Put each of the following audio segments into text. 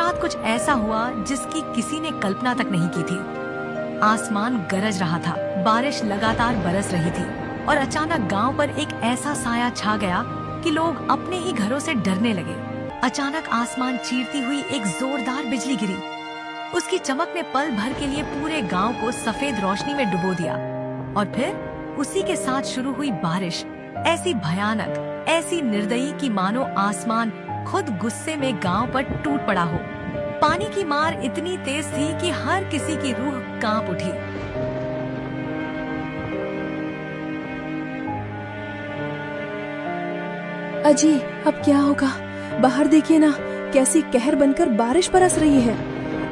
रात कुछ ऐसा हुआ जिसकी किसी ने कल्पना तक नहीं की थी। आसमान गरज रहा था, बारिश लगातार बरस रही थी और अचानक गांव पर एक ऐसा साया छा गया कि लोग अपने ही घरों से डरने लगे। अचानक आसमान चीरती हुई एक जोरदार बिजली गिरी। उसकी चमक ने पल भर के लिए पूरे गांव को सफेद रोशनी में डुबो दिया और फिर उसी के साथ शुरू हुई बारिश ऐसी भयानक, ऐसी निर्दयी कि मानो आसमान खुद गुस्से में गांव पर टूट पड़ा हो। पानी की मार इतनी तेज थी कि हर किसी की रूह कांप उठी। अजी, अब क्या होगा? बाहर देखिए ना, कैसी कहर बनकर बारिश बरस रही है।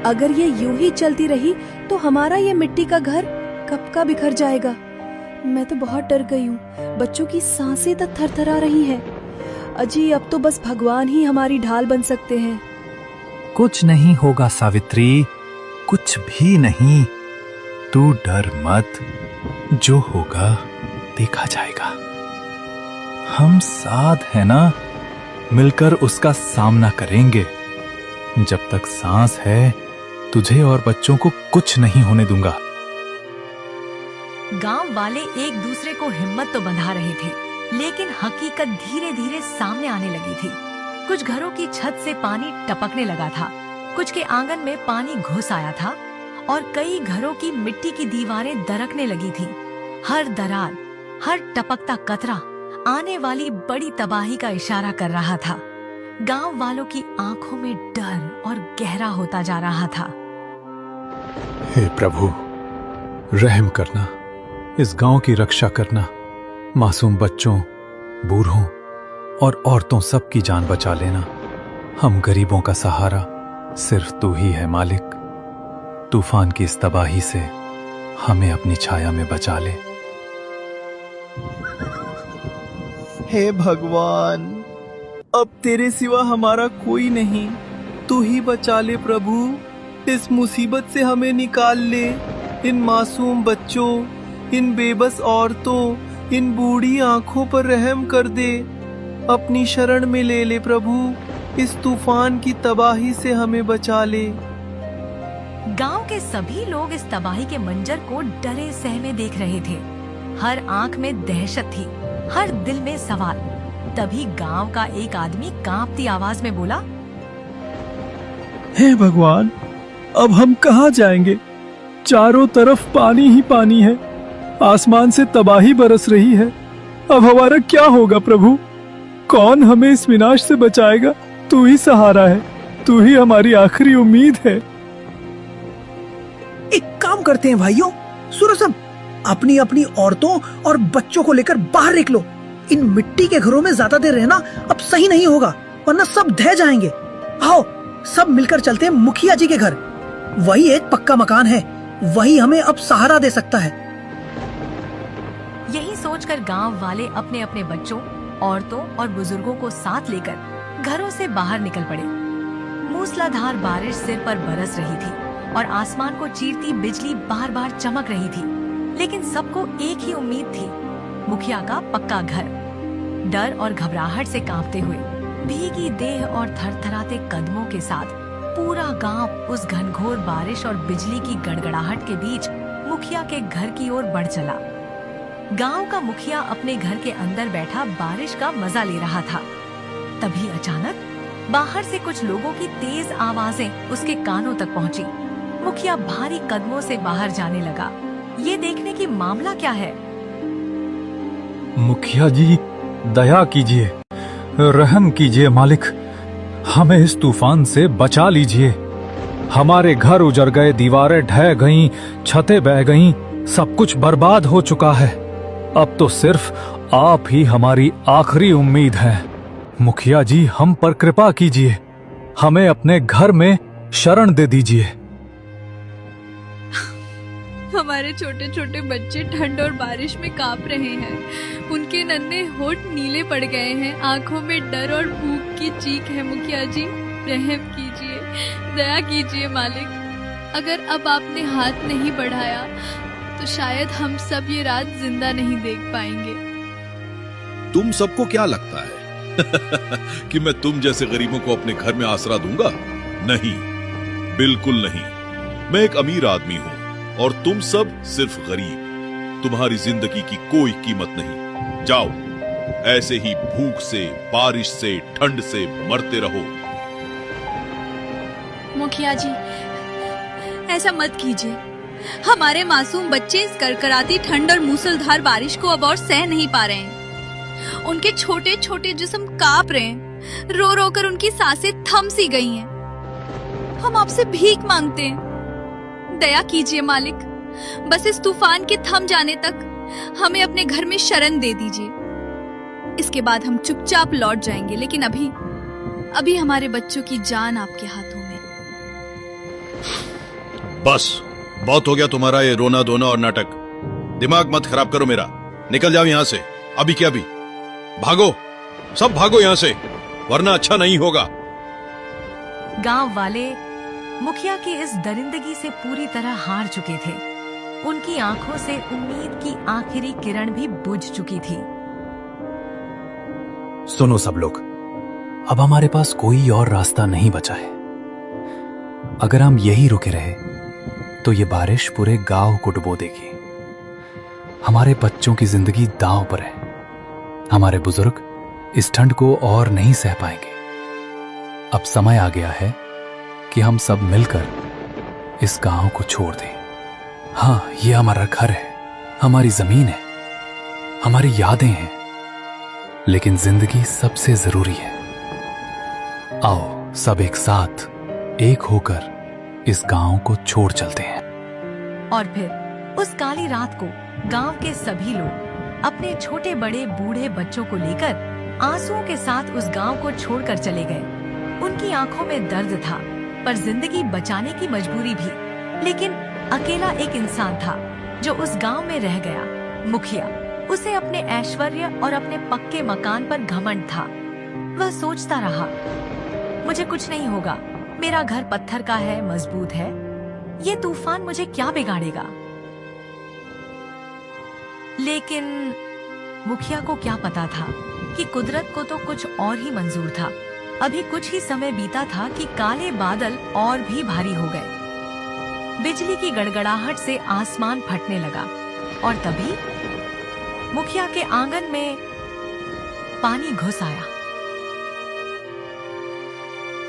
अगर ये यूं ही चलती रही तो हमारा ये मिट्टी का घर कब का बिखर जाएगा। मैं तो बहुत डर गई हूँ, बच्चों की सांसें तक थरथरा रही हैं। अजी, अब तो बस भगवान ही हमारी ढाल बन सकते हैं। कुछ नहीं होगा सावित्री, कुछ भी नहीं। तू डर मत, जो होगा देखा जाएगा। हम साथ हैं ना, मिलकर उसका सामना करेंगे। जब तक सांस है तुझे और बच्चों को कुछ नहीं होने दूंगा। गांव वाले एक दूसरे को हिम्मत तो बंधा रहे थे, लेकिन हकीकत धीरे धीरे सामने आने लगी थी। कुछ घरों की छत से पानी टपकने लगा था, कुछ के आंगन में पानी घुस आया था और कई घरों की मिट्टी की दीवारें दरकने लगी थी। हर दरार, हर टपकता कतरा आने वाली बड़ी तबाही का इशारा कर रहा था। गांव वालों की आंखों में डर और गहरा होता जा रहा था। हे प्रभु, रहम करना, इस गांव की रक्षा करना। मासूम बच्चों, बूढ़ों और औरतों सबकी जान बचा लेना। हम गरीबों का सहारा सिर्फ तू ही है मालिक। तूफान की इस तबाही से हमें अपनी छाया में बचा ले। हे भगवान, अब तेरे सिवा हमारा कोई नहीं। तू ही बचा ले प्रभु, इस मुसीबत से हमें निकाल ले। इन मासूम बच्चों, इन बेबस औरतों, इन बूढ़ी आंखों पर रहम कर दे। अपनी शरण में ले ले प्रभु, इस तूफान की तबाही से हमें बचा ले। गांव के सभी लोग इस तबाही के मंजर को डरे सहमे देख रहे थे। हर आंख में दहशत थी, हर दिल में सवाल। तभी गांव का एक आदमी कांपती आवाज में बोला, हे भगवान, अब हम कहाँ जाएंगे? चारों तरफ पानी ही पानी है, आसमान से तबाही बरस रही है। अब हमारा क्या होगा प्रभु? कौन हमें इस विनाश से बचाएगा? तू ही सहारा है, तू ही हमारी आखिरी उम्मीद है। एक काम करते हैं भाइयों, सुनो सब, अपनी अपनी औरतों और बच्चों को लेकर बाहर निकलो। इन मिट्टी के घरों में ज्यादा देर रहना अब सही नहीं होगा, वरना सब ढह जाएंगे। आओ सब मिलकर चलते हैं मुखिया जी के घर। वही एक पक्का मकान है, वही हमें अब सहारा दे सकता है। यही सोचकर गांव वाले अपने अपने बच्चों, औरतों और बुजुर्गों को साथ लेकर घरों से बाहर निकल पड़े। मूसलाधार बारिश सिर पर बरस रही थी और आसमान को चीरती बिजली बार बार चमक रही थी, लेकिन सबको एक ही उम्मीद थी, मुखिया का पक्का घर। डर और घबराहट से कांपते हुए, भीगी देह और थरथराते कदमों के साथ पूरा गांव उस घनघोर बारिश और बिजली की गड़गड़ाहट के बीच मुखिया के घर की ओर बढ़ चला। गांव का मुखिया अपने घर के अंदर बैठा बारिश का मजा ले रहा था। तभी अचानक बाहर से कुछ लोगों की तेज आवाजें उसके कानों तक पहुंची। मुखिया भारी कदमों से बाहर जाने लगा, ये देखने की मामला क्या है। मुखिया जी, दया कीजिए, रहम कीजिए मालिक, हमें इस तूफान से बचा लीजिए। हमारे घर उजड़ गए, दीवारें ढह गईं, छतें बह गईं, सब कुछ बर्बाद हो चुका है। अब तो सिर्फ आप ही हमारी आखिरी उम्मीद है। मुखिया जी, हम पर कृपा कीजिए, हमें अपने घर में शरण दे दीजिए। हमारे छोटे छोटे बच्चे ठंड और बारिश में कांप रहे हैं। उनके नन्हे होठ नीले पड़ गए हैं, आंखों में डर और भूख की चीख है। मुखिया जी, रहम कीजिए, दया कीजिए मालिक। अगर अब आपने हाथ नहीं बढ़ाया तो शायद हम सब ये रात जिंदा नहीं देख पाएंगे। तुम सबको क्या लगता है कि मैं तुम जैसे गरीबों को अपने घर में आसरा दूंगा? नहीं, बिल्कुल नहीं। मैं एक अमीर आदमी हूं और तुम सब सिर्फ गरीब। तुम्हारी जिंदगी की कोई कीमत नहीं। जाओ, ऐसे ही भूख से, बारिश से, ठंड से मरते रहो। मुखिया जी, ऐसा मत कीजिए। हमारे मासूम बच्चे इस करकराती ठंड और मूसलधार बारिश को अब और सह नहीं पा रहे हैं। उनके छोटे छोटे जिस्म कांप रहे हैं। रो रो कर उनकी सांसें थम सी गई हैं। हम आपसे भीख मांगते हैं, दया कीजिए मालिक। बस इस तूफान के थम जाने तक हमें अपने घर में शरण दे दीजिए। इसके बाद हम चुपचाप लौट जाएंगे, लेकिन अभी हमारे बच्चों की जान आपके हाथों में। बस, बहुत हो गया तुम्हारा ये रोना धोना और नाटक। दिमाग मत खराब करो मेरा। निकल जाओ यहां से, अभी क्या अभी। भागो, सब भागो यहां से, वरना अच्छा नहीं होगा। गांव वाले मुखिया की इस दरिंदगी से पूरी तरह हार चुके थे। उनकी आंखों से उम्मीद की आखिरी किरण भी बुझ चुकी थी। सुनो सब लोग, अब हमारे पास कोई और रास्ता नहीं बचा है। अगर हम यही रुके रहे तो ये बारिश पूरे गांव को डुबो देगी। हमारे बच्चों की जिंदगी दांव पर है। हमारे बुजुर्ग इस ठंड को और नहीं सह पाएंगे। अब समय आ गया है कि हम सब मिलकर इस गांव को छोड़ दें। हाँ, ये हमारा घर है, हमारी जमीन है, हमारी यादें हैं, लेकिन जिंदगी सबसे जरूरी है। आओ सब एक साथ, एक होकर इस गांव को छोड़ चलते हैं। और फिर उस काली रात को गांव के सभी लोग अपने छोटे बड़े बूढ़े बच्चों को लेकर आंसुओं के साथ उस गांव को छोड़कर चले गए। उनकी आंखों में दर्द था, पर जिंदगी बचाने की मजबूरी भी। लेकिन अकेला एक इंसान था जो उस गांव में रह गया, मुखिया। उसे अपने ऐश्वर्य और अपने पक्के मकान पर घमंड था। वह सोचता रहा, मुझे कुछ नहीं होगा, मेरा घर पत्थर का है, मजबूत है, ये तूफान मुझे क्या बिगाड़ेगा। लेकिन मुखिया को क्या पता था कि कुदरत को तो कुछ और ही मंजूर था। अभी कुछ ही समय बीता था कि काले बादल और भी भारी हो गए। बिजली की गड़गड़ाहट से आसमान फटने लगा और तभी मुखिया के आंगन में पानी घुस आया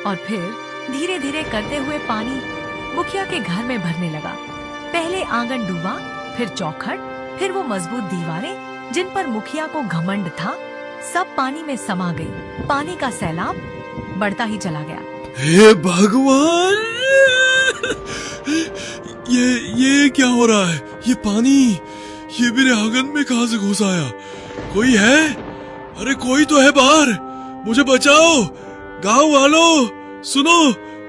और फिर धीरे धीरे करते हुए पानी मुखिया के घर में भरने लगा। पहले आंगन डूबा, फिर चौखट, फिर वो मजबूत दीवारें जिन पर मुखिया को घमंड था, सब पानी में समा गई। पानी का सैलाब बढ़ता ही चला गया। हे भगवान, ये क्या हो रहा है? ये पानी, ये मेरे आंगन में कहां से घुस आया? कोई है? अरे कोई तो है बाहर, मुझे बचाओ। गांव वालों सुनो,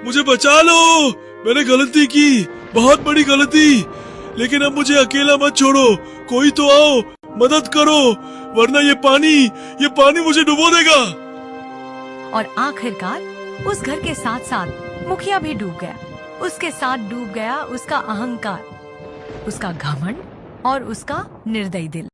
मुझे बचा लो। मैंने गलती की, बहुत बड़ी गलती, लेकिन अब मुझे अकेला मत छोड़ो। कोई तो आओ, मदद करो, वरना ये पानी मुझे डुबो देगा। और आखिरकार उस घर के साथ साथ मुखिया भी डूब गया। उसके साथ डूब गया उसका अहंकार, उसका घमंड और उसका निर्दयी दिल।